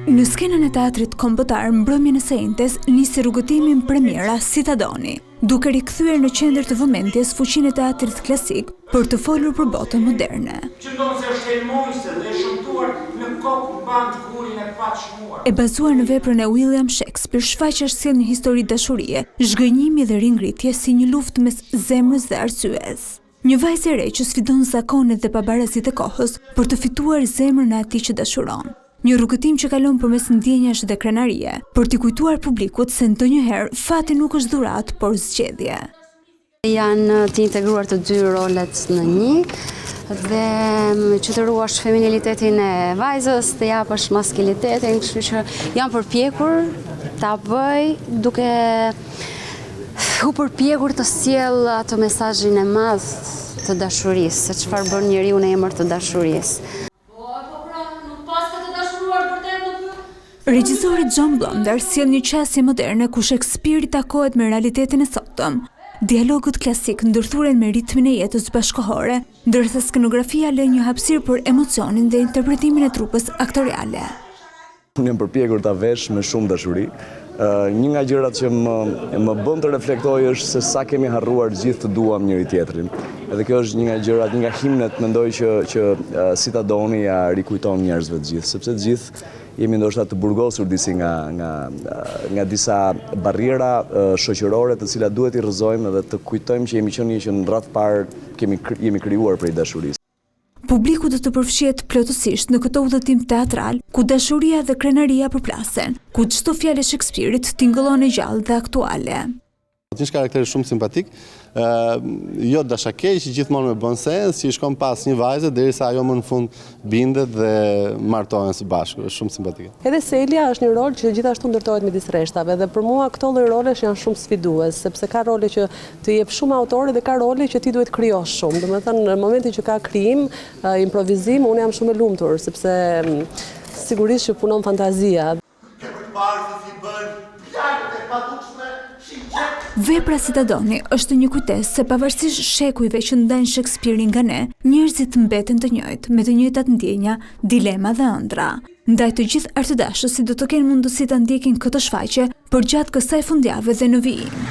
Në skenën e teatrit kombëtar mbrëmjen e së njëjtës nisi rrugëtimi premiera Citadoni, duke rikthyer në qendër të vëmendjes fuqinë e teatrit klasik për të folur për botën moderne. E bazuar në veprën e William Shakespeare, shfaqja sjell një histori dashurie, zhgënjimi dhe ringritje si një luftë mes zemrës dhe arsyes. Një vajzë e re që sfidon zakonet dhe pabarazitë e kohës për të fituar zemrën e atij që dashuron. Një rrugëtim që kalon përmes ndjenjash dhe krenarie, për t'i kujtuar publikut se ndonjëherë fati nuk është dhuratë, por zgjedhje. Janë të integruar të dy rolet në një, dhe që të ruash feminilitetin e vajzës, të japësh maskilitetin, kështu që jam përpjekur ta bëj duke u përpjekur të sjell atë mesazhin e madh të dashurisë, se çfarë bën njeriu në emër të dashurisë. Regjizori John Blonder sjell një qasje moderne ku Shakespeare takohet me realitetin e sotëm. Dialogët klasik ndërthuren me ritmin e jetës bashkëkohore, ndërsa skenografia lë një hapësirë për emocionin dhe interpretimin e trupës aktoriale. Unë jam përpjekur ta vesh me shumë dashuri. Një nga gjërat që më bën të reflektoj është se sa kemi harruar gjithë të duam njëri tjetrin. Edhe kjo është një nga gjërat, një nga himnet mendoj që Citadoni ja rikujton njerëzve të gjithë, sepse të gjithë jemi ndoshta të burgosur disi nga disa barriera shoqërore të cilat duhet i rrëzojmë dhe të kujtojmë që jemi qenë që në radh parë jemi krijuar prej dashurisë. Publiku do të përfshihet plotësisht në këtë udhëtim teatral, ku dashuria dhe krenaria përplasen, ku çdo fjalë e Shakespeare-it tingëllon e gjallë dhe aktuale. Një karakter shumë simpatik, jo dashakeq, gjithmonë me bon sens, që i shkon pas një vajze derisa ajo më në fund bindet dhe martohen së bashku, është shumë simpatike. Edhe Celia është një rol që gjithashtu ndërtohet midis rreshtave dhe për mua këto lloj rolesh janë shumë sfidues, sepse ka role që të jep shumë autori dhe ka role që ti duhet krijosh shumë. Domethënë në momentin që ka krijim, improvizim, unë jam shumë e lumtur sepse sigurisht që punon fantazia. Vepra Citadoni është një kujtesë se pavarësisht shekujve që ndajnë Shakespeare-in nga ne, njerëzit mbeten të njëjtë, me të njëjtat ndjenja, dilema dhe ëndra. Ndaj të gjithë artëdashësit do të kenë mundësi ta ndjekin këtë shfaqje përgjatë kësaj fundjavë dhe në vijim.